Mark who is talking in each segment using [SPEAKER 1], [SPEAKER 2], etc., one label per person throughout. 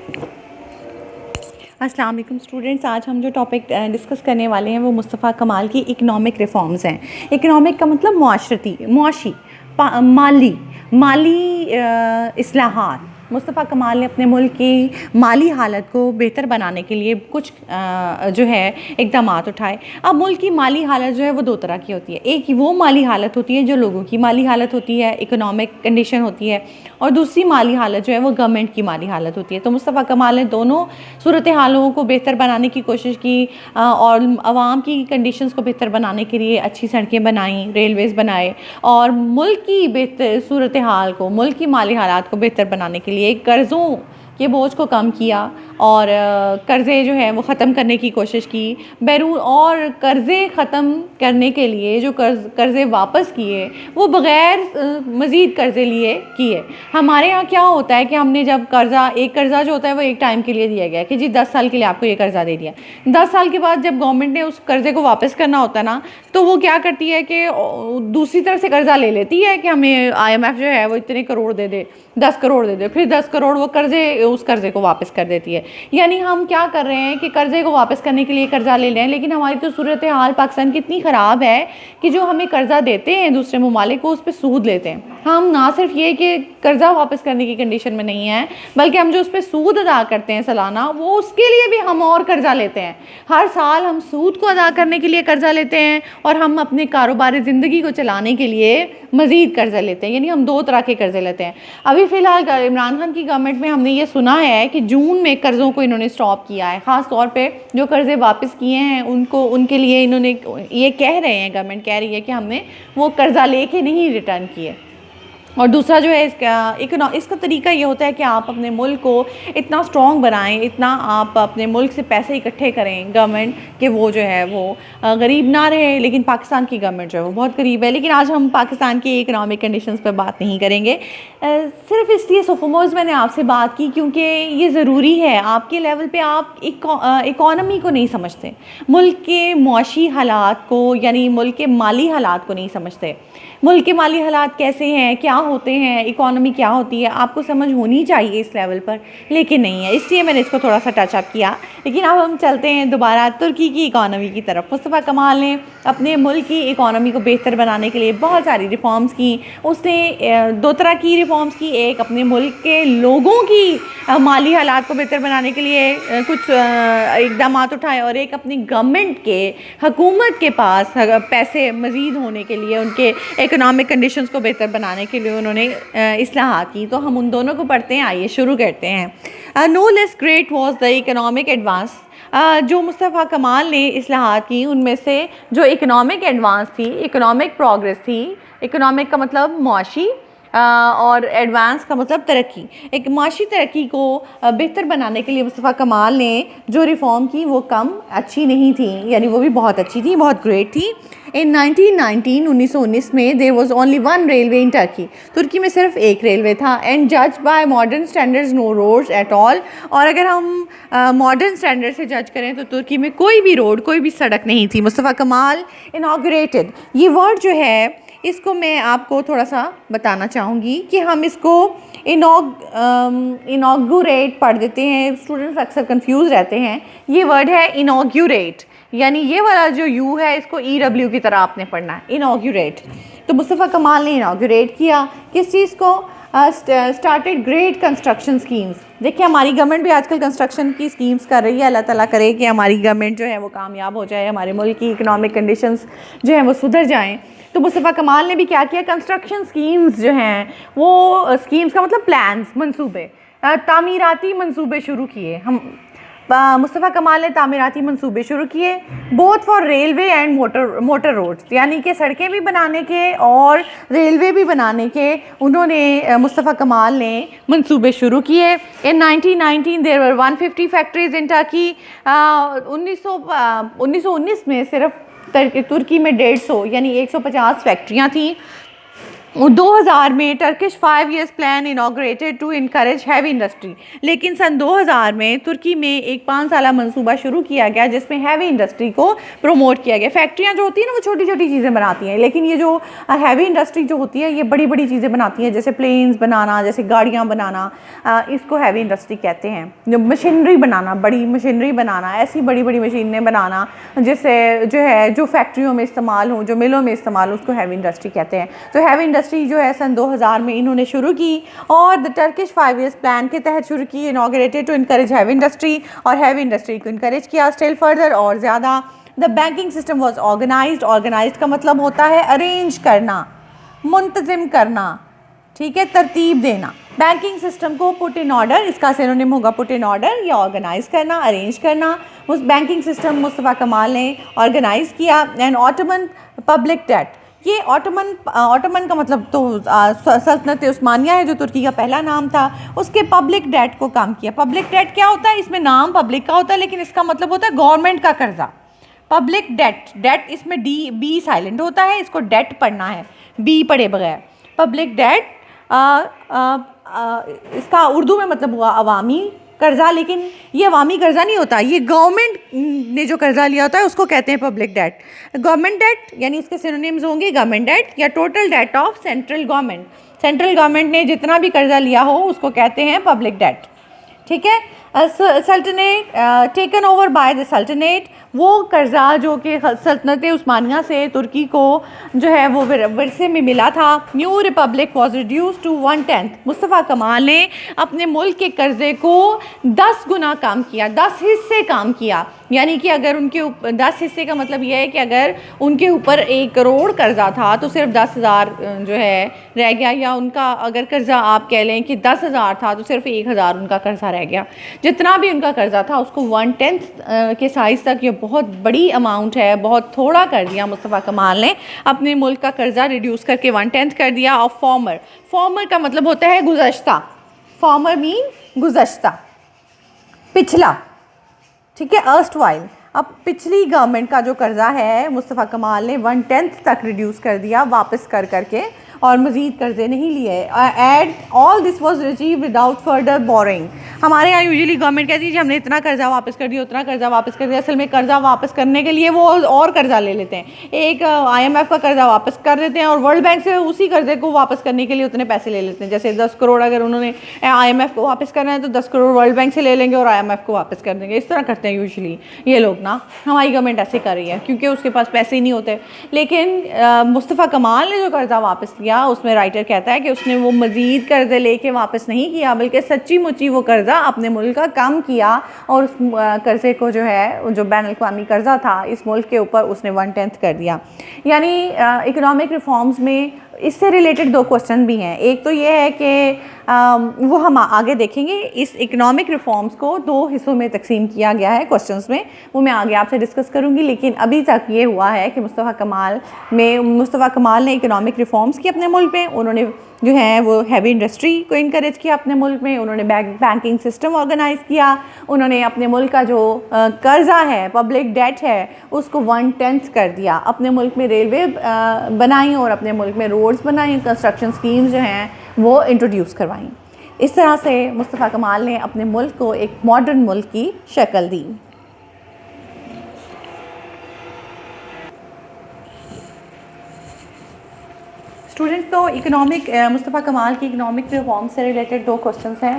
[SPEAKER 1] अस्सलाम वालेकुम स्टूडेंट्स, आज हम जो टॉपिक डिस्कस करने वाले हैं वो मुस्तफ़ा कमाल की इकनॉमिक रिफॉर्म्स हैं। इकनॉमिक का मतलब मुआशी, माली माली इस्लाहात। मुस्तफ़ा कमाल ने अपने मुल्क की माली हालत को बेहतर बनाने के लिए कुछ जो है इक़दामात उठाए। अब मुल्क की माली हालत जो है वो दो तरह की होती है। एक वो माली हालत होती है जो लोगों की माली हालत होती है, इकोनॉमिक कंडीशन होती है, और दूसरी माली हालत जो है वो गवर्नमेंट की माली हालत होती है। तो मुस्तफ़ा कमाल ने दोनों सूरत हालों को बेहतर बनाने की कोशिश की और आवाम की कंडीशंस को बेहतर बनाने के लिए अच्छी सड़कें बनाई, रेलवेज़ बनाए, और मुल्क की बेहतर सूरत हाल को, मुल्क की माली हालात को बेहतर बनाने के लिए कर्ज़ों के बोझ को कम किया और कर्ज़े जो है वो ख़त्म करने की कोशिश की। बैरून और कर्ज़े ख़त्म करने के लिए जो कर्ज़े वापस किए वो बग़ैर मज़ीद कर्ज़े लिए किए। हमारे यहाँ क्या होता है कि हमने जब एक कर्ज़ा जो होता है वो एक टाइम के लिए दिया गया कि जी 10 साल के लिए आपको ये कर्ज़ा दे दिया। 10 साल के बाद जब गवर्नमेंट ने उस कर्ज़े को वापस करना होता है ना, तो वो क्या करती है कि दूसरी तरफ से कर्ज़ा ले लेती है कि हमें IMF जो है वो इतने करोड़ दे दे, 10 करोड़ दे दे, फिर 10 करोड़ वो उस कर्ज़े को वापस कर देती है। यानी हम क्या कर रहे हैं कि कर्ज़े को वापस करने के लिए कर्ज़ा ले लें, लेकिन हमारी तो सूरत हाल पाकिस्तान की इतनी ख़राब है कि जो हमें कर्ज़ा देते हैं दूसरे ममालिक को, उस पर सूद लेते हैं। हम ना सिर्फ ये कि कर्ज़ा वापस करने की कंडीशन में नहीं है, बल्कि हम जो उस पर सूद अदा करते हैं सालाना, वो उसके लिए भी हम और कर्ज़ा लेते हैं। हर साल हम सूद को अदा करने के लिए कर्ज़ा लेते हैं और हम अपने कारोबारी ज़िंदगी को चलाने के लिए मज़ीद कर्ज़ा लेते हैं। यानी हम दो तरह के कर्ज़े लेते हैं। अभी फ़िलहाल इमरान खान की गवर्नमेंट में हमने ये सुना है कि जून में कर्ज़ों को इन्होंने स्टॉप किया है। ख़ास तौर पे जो कर्ज़े वापस किए हैं उनके लिए इन्होंने ये कह रहे हैं, गवर्नमेंट कह रही है कि हमने वो कर्ज़ा लेके नहीं रिटर्न किए। और दूसरा जो है इसका तरीका ये होता है कि आप अपने मुल्क को इतना स्ट्रॉन्ग बनाएं, इतना आप अपने मुल्क से पैसे इकट्ठे करें गवर्नमेंट कि वो जो है वो गरीब ना रहे। लेकिन पाकिस्तान की गवर्नमेंट जो है वो बहुत गरीब है। लेकिन आज हम पाकिस्तान की इकनॉमिक कंडीशंस पर बात नहीं करेंगे। सिर्फ इसलिए सोफोमोज मैंने आपसे बात की क्योंकि ये ज़रूरी है। आपके लेवल पे आप इकॉनमी को नहीं समझते, मुल्क के मुआशी हालात को, यानी मुल्क के माली हालात को नहीं समझते। मुल्क के माली हालात कैसे हैं, क्या होते हैं, इकॉनमी क्या होती है, आपको समझ होनी चाहिए इस लेवल पर, लेकिन नहीं है। इसलिए मैंने इसको थोड़ा सा टचअप किया। लेकिन अब हम चलते हैं दोबारा तुर्की की इकॉनमी की तरफ। मुस्तफ़ा कमाल ने अपने मुल्क की इकॉनमी को बेहतर बनाने के लिए बहुत सारी रिफॉर्म्स की। उसने दो तरह की रिफॉर्म्स की। एक अपने मुल्क के लोगों की माली हालात को बेहतर बनाने के लिए कुछ इकदाम उठाए, और एक अपनी गवर्नमेंट के, हुकूमत के पास पैसे मज़ीद होने के लिए, उनके इकोनॉमिक कंडीशंस को बेहतर बनाने के लिए उन्होंने इस्लाहात की। तो हम उन दोनों को पढ़ते हैं। आइए शुरू करते हैं। No less great was the economic advance. जो मुस्तफ़ा कमाल ने इस्लाहात की उनमें से जो इकोनॉमिक एडवांस थी, इकोनॉमिक प्रोग्रेस थी, इकोनॉमिक का मतलब मुआशी और एडवांस का मतलब तरक्की। एक माशी तरक्की को बेहतर बनाने के लिए मुस्तफ़ा कमाल ने जो रिफ़ॉर्म की वो कम अच्छी नहीं थी, यानी वो भी बहुत अच्छी थी, बहुत ग्रेट थी। इन 1919 में there was only one railway in Turkey. तुर्की में सिर्फ एक रेलवे था। एंड जज by modern standards no roads at all. और अगर हम मॉडर्न स्टैंडर्ड से जज करें तो तुर्की में कोई भी रोड, कोई भी सड़क नहीं थी। मुस्तफ़ा कमाल इनॉग्रेटेड, ये वर्ड जो है इसको मैं आपको थोड़ा सा बताना चाहूँगी कि हम इसको इनॉग्रेट पढ़ देते हैं। स्टूडेंट्स अक्सर कंफ्यूज रहते हैं। ये वर्ड है इनॉग्रेट, यानी ये वाला जो यू है इसको EW की तरह आपने पढ़ना है, इनॉग्रेट। तो मुस्तफ़ा कमाल ने इनॉग्रेट किया किस चीज़ को? Started great construction schemes. देखिए हमारी गवर्नमेंट भी आजकल कंस्ट्रक्शन की स्कीम्स कर रही है। अल्लाह ताला करे कि हमारी गवर्नमेंट जो है वो कामयाब हो जाए, हमारे मुल्क की इकोनॉमिक कंडीशंस जो हैं वो सुधर जाएं। तो मुस्तफ़ा कमाल ने भी क्या किया, कंस्ट्रक्शन स्कीम्स जो हैं वो, स्कीम्स का मतलब प्लान्स, मंसूबे, तामीराती मंसूबे शुरू किए। मुस्तफ़ा कमाल ने तामीराती मंसूबे शुरू किए, both for railway and motor roads, यानी कि सड़कें भी बनाने के और रेलवे भी बनाने के उन्होंने मुस्तफ़ा कमाल ने मंसूबे शुरू किए। In 1919 there were 150 factories in Turkey. 1919 में सिर्फ तुर्की में 150 यानी 150 फैक्ट्रियाँ थीं। 2000 में Turkish 5 years plan inaugurated to encourage heavy industry, लेकिन सन 2000 में तुर्की में एक 5 साला मंसूबा शुरू किया गया जिसमें हैवी इंडस्ट्री को प्रमोट किया गया। फैक्ट्रियाँ जो होती हैं ना वो छोटी छोटी चीज़ें बनाती हैं, लेकिन ये जो हैवी इंडस्ट्री जो होती है ये बड़ी बड़ी चीज़ें बनाती हैं, जैसे प्लेन्स बनाना, जैसे गाड़ियाँ बनाना, इसको हैवी इंडस्ट्री कहते हैं। जो मशीनरी बनाना, बड़ी मशीनरी बनाना, ऐसी बड़ी बड़ी मशीनें बनाना जिससे जो है जो फैक्ट्रियों में इस्तेमाल हो, जो मिलों में इस्तेमाल हो, उसको हैवी इंडस्ट्री कहते हैं। तो हैवी इंडस्ट्री जो है सन 2000 में इन्होंने शुरू की और द टर्किश 5 ईयर्स प्लान के तहत शुरू की, inaugurated to encourage heavy industry, और हैवी इंडस्ट्री को इनकरेज किया स्टिल फर्दर और ज़्यादा। The banking system was organised, organised का मतलब होता है अरेंज करना, मुंतजिम करना, ठीक है, तरतीब देना। बैंकिंग सिस्टम को पुट इन ऑर्डर, इसका सिनोनिम होगा पुट इन ऑर्डर या ऑर्गेनाइज करना, अरेंज करना। उस बैंकिंग सिस्टम मुस्तफ़ा कमाल ने ऑर्गेनाइज किया। एंड ऑटोमन पब्लिक डेट, ये ऑटोमन का मतलब तो सल्तनत उस्मानिया है जो तुर्की का पहला नाम था, उसके पब्लिक डेट को कम किया। पब्लिक डेट क्या होता है? इसमें नाम पब्लिक का होता है लेकिन इसका मतलब होता है गवर्नमेंट का कर्जा। पब्लिक डेट, डेट इसमें डी बी साइलेंट होता है, इसको डेट पढ़ना है बी पढ़े बगैर। पब्लिक डेट इसका उर्दू में मतलब हुआ अवामी कर्जा, लेकिन ये अवामी कर्जा नहीं होता, ये गवर्नमेंट ने जो कर्जा लिया होता है उसको कहते हैं पब्लिक डेट। गवर्नमेंट डेट यानी इसके सिनोनिम्स होंगे गवर्नमेंट डेट या total date of central government. Central government ने जितना भी कर्जा लिया हो उसको कहते हैं पब्लिक डेट, ठीक है। सल्तनेट टेकन ओवर बाय द सल्तनेट, वो कर्जा जो कि सल्तनत उस्मानिया से तुर्की को जो है वो विरसे में मिला था। New republic was reduce to 1/10। Mustafa Kemal ने अपने मुल्क के कर्जे को 10 गुना कम किया, 10 हिस्से कम किया। यानी कि अगर उनके 10 हिस्से का मतलब यह है कि अगर उनके ऊपर 1 करोड़ कर्जा था तो सिर्फ 10,000 जो है रह गया, या उनका अगर कर्जा आप कह लें कि 10,000 था तो सिर्फ 1,000 उनका कर्जा रह गया। जितना भी उनका कर्जा था उसको 1/10 के साइज़ तक, ये बहुत बड़ी अमाउंट है, बहुत थोड़ा कर दिया मुस्तफ़ा कमाल ने। अपने मुल्क का कर्जा रिड्यूस करके 1/10 कर दिया। और फॉर्मर, फॉर्मर का मतलब होता है गुज़श्ता, फॉर्मर मीन गुज़श्ता, पिछला, ठीक है, अर्स्ट वाइल। अब पिछली गवर्नमेंट का जो कर्जा है मुस्तफ़ा कमाल ने 1/10 तक रिड्यूस कर दिया वापस कर करके, और मज़ीद कर्जे नहीं लिए। And all this was achieve without further borrowing. हमारे यहाँ यूजुअली गवर्नमेंट कहती है कि हमने इतना कर्जा वापस कर दिया, उतना कर्जा वापस कर दिया। असल में कर्जा वापस करने के लिए वो और कर्जा ले लेते हैं, एक IMF का कर्जा वापस कर देते हैं और वर्ल्ड बैंक से उसी कर्जे को वापस करने के लिए उतने पैसे ले लेते हैं। जैसे 10 करोड़ अगर उन्होंने IMF को वापस करना है तो 10 करोड़ वर्ल्ड बैंक से ले लेंगे और IMF को वापस कर देंगे। इस तरह करते हैं यूजुअली ये लोग ना, हमारी गवर्नमेंट ऐसे कर रही है क्योंकि उसके पास पैसे ही नहीं होते। लेकिन मुस्तफ़ा कमाल ने जो कर्जा वापस किया उसमें राइटर कहता है कि उसने वो मज़ीद कर्जे लेके वापस नहीं किया, बल्कि सच्ची मुच्ची वो कर्जा अपने मुल्क का कम किया और उस कर्जे को जो है जो बैन अल-अक़वामी कर्जा था इस मुल्क के ऊपर उसने 1/10 कर दिया। यानी इकोनॉमिक रिफॉर्म्स में इससे रिलेटेड 2 क्वेश्चन भी हैं। एक तो ये है कि वो हम आगे देखेंगे, इस इकोनॉमिक रिफॉर्म्स को 2 हिस्सों में तकसीम किया गया है क्वेश्चंस में, वो मैं आगे आपसे डिस्कस करूंगी। लेकिन अभी तक ये हुआ है कि मुस्तफ़ा कमाल ने इकोनॉमिक रिफॉर्म्स किए अपने मुल्क में। उन्होंने जो है वो हैवी इंडस्ट्री को इनकरेज किया अपने मुल्क में, उन्होंने बैंकिंग सिस्टम ऑर्गेनाइज़ किया, उन्होंने अपने मुल्क का जो कर्जा है, पब्लिक डेट है, उसको 1/10 कर दिया। अपने मुल्क में रेलवे बनाई और अपने मुल्क में रोड्स बनाई, कंस्ट्रक्शन स्कीम्स जो हैं वो इंट्रोड्यूस करवाई। इस तरह से मुस्तफ़ा कमाल ने अपने मुल्क को एक मॉडर्न मुल्क की शक्ल दी। स्टूडेंट्स, तो मुस्तफ़ा कमाल की इकोनॉमिक रिफॉर्म से रिलेटेड 2 क्वेश्चंस हैं,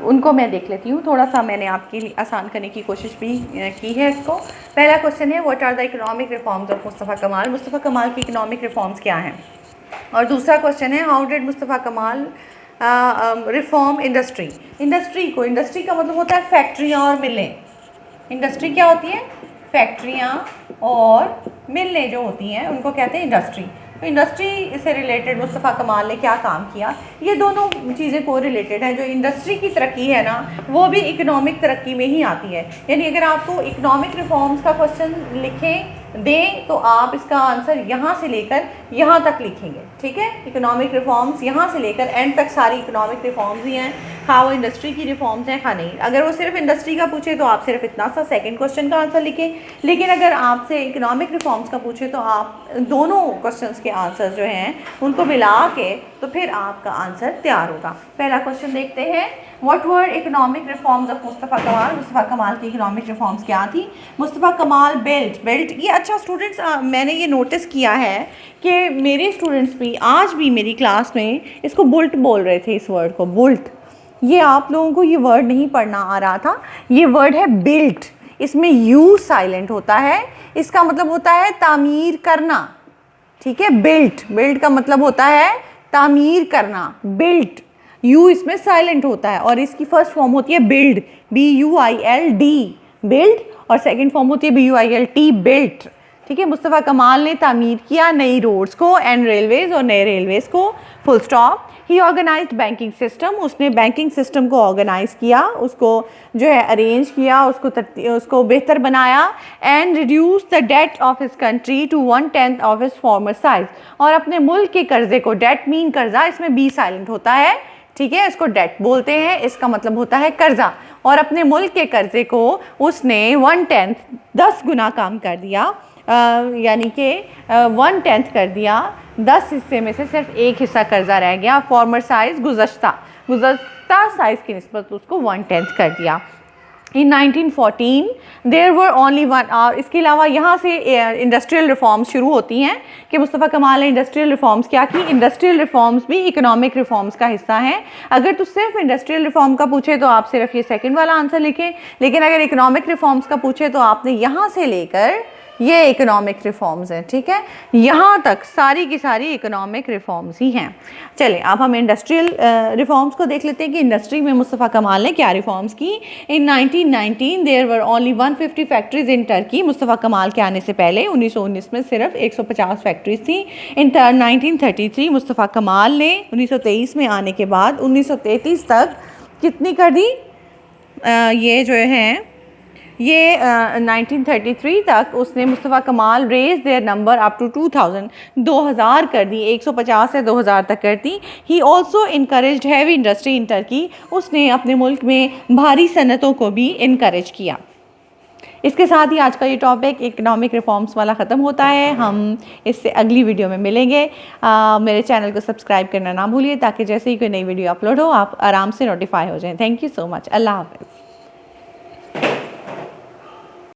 [SPEAKER 1] उनको मैं देख लेती हूँ। थोड़ा सा मैंने आपके लिए आसान करने की कोशिश भी की है इसको। पहला क्वेश्चन है what are the economic reforms of Mustafa Kemal की इकोनॉमिक रिफॉर्म्स क्या हैं। और दूसरा क्वेश्चन है हाउ डिड मुस्तफ़ा कमाल रिफॉर्म इंडस्ट्री। इंडस्ट्री का मतलब होता है फैक्ट्रियाँ और मिलें। इंडस्ट्री क्या होती है? फैक्ट्रियाँ और मिलें जो होती हैं उनको कहते हैं इंडस्ट्री। तो इंडस्ट्री से रिलेटेड मुस्तफ़ा कमाल ने क्या काम किया, ये दोनों चीज़ें को रिलेटेड हैं। जो इंडस्ट्री की तरक्की है ना वो भी इकोनॉमिक तरक्की में ही आती है। यानी अगर आपको इकोनॉमिक रिफॉर्म्स का क्वेश्चन दें तो आप इसका आंसर यहाँ से लेकर यहाँ तक लिखेंगे, ठीक है। इकोनॉमिक रिफॉर्म्स यहाँ से लेकर एंड तक सारी इकोनॉमिक रिफॉर्म्स ही हैं। हाँ वो इंडस्ट्री की रिफॉर्म्स हैं, हाँ नहीं। अगर वो सिर्फ इंडस्ट्री का पूछे तो आप सिर्फ इतना सा सेकंड क्वेश्चन का आंसर लिखें, लेकिन अगर आपसे इकोनॉमिक रिफॉर्म्स का पूछे तो आप दोनों क्वेश्चंस के आंसर जो हैं उनको मिला के तो फिर आपका आंसर तैयार होगा। पहला क्वेश्चन देखते हैं, what were economic reforms of Mustafa कमाल। मुस्तफ़ा कमाल की इकोनॉमिक रिफॉर्म्स क्या थी? मुस्तफ़ा कमाल बिल्ट ये अच्छा स्टूडेंट्स, मैंने ये नोटिस किया है कि मेरे स्टूडेंट्स भी आज भी मेरी क्लास में इसको बुल्ट बोल रहे थे, इस वर्ड को बुल्ट। ये आप लोगों को ये वर्ड नहीं पढ़ना आ रहा था, ये वर्ड है बिल्ट, इसमें यू साइलेंट होता है, इसका मतलब होता है तामीर करना, ठीक है। बिल्ट का मतलब होता है तामीर करना, बिल्ट, यू इसमें साइलेंट होता है और इसकी फर्स्ट फॉर्म होती है बिल्ड, BUILD बिल्ड, और सेकंड फॉर्म होती है BUILT बिल्ट, ठीक है। मुस्तफ़ा कमाल ने तामीर किया नई रोड्स को एंड रेलवेज़, और नए रेलवेज़ को, full stop. He organised banking system, उसने बैंकिंग सिस्टम को ऑर्गेनाइज किया, उसको जो है अरेंज किया, उसको बेहतर बनाया। And reduce the debt of his country to 1/10 of his former size, और अपने मुल्क के कर्जे को, डेट मीन कर्जा, इसमें बी साइलेंट होता है, ठीक है, इसको डेट बोलते हैं, इसका मतलब होता है कर्जा, और अपने मुल्क के कर्जे को उसने 1/10 10 गुना काम कर दिया, यानी कि 1/10 कर दिया, 10 हिस्से में से सिर्फ एक हिस्सा कर्जा रह गया। फॉर्मर साइज गुज़श्ता साइज़ की निस्बत उसको 1/10 कर दिया। इन 1914 देयर वर ओनली वन, और इसके अलावा यहाँ से इंडस्ट्रियल रिफॉर्म्स शुरू होती हैं कि मुस्तफ़ा कमाल ने इंडस्ट्रियल रिफॉर्म्स क्या की। इंडस्ट्रियल रिफॉर्म्स भी इकोनॉमिक रिफॉर्म्स का हिस्सा हैं। अगर तो सिर्फ इंडस्ट्रियल रिफॉर्म का पूछे तो आप सिर्फ ये सेकंड वाला आंसर लिखें, लेकिन अगर इकोनॉमिक रिफॉर्म्स का पूछे तो आपने यहाँ से लेकर ये इकोनॉमिक रिफॉर्म्स हैं, ठीक है, यहाँ तक सारी की सारी इकोनॉमिक रिफॉर्म्स ही हैं। चलें अब हम इंडस्ट्रियल रिफॉर्म्स को देख लेते हैं कि इंडस्ट्री में मुस्तफ़ा कमाल ने क्या रिफॉर्म्स की। In 1919 there were only 150 factories in Turkey. Mustafa Kemal के आने से पहले 1919 में सिर्फ 150 फैक्ट्रीज थी। इन 1933 मुस्तफ़ा कमाल ने 1923 में आने के बाद 1933 तक कितनी कर दी, ये जो है ये 1933 तक उसने Mustafa Kemal raise their number up to 2000 कर दी, 150 से 2000 तक कर दी। He also encouraged heavy industry in Turkey, उसने अपने मुल्क में भारी सनतों को भी इनकरेज किया। इसके साथ ही आज का ये टॉपिक इकोनॉमिक रिफॉर्म्स वाला ख़त्म होता है। हम इससे अगली वीडियो में मिलेंगे। मेरे चैनल को सब्सक्राइब करना ना भूलिए ताकि जैसे ही कोई नई वीडियो अपलोड हो आप आराम से नोटिफाई हो जाएं। Thank you so much. Allah हाफ़िज़।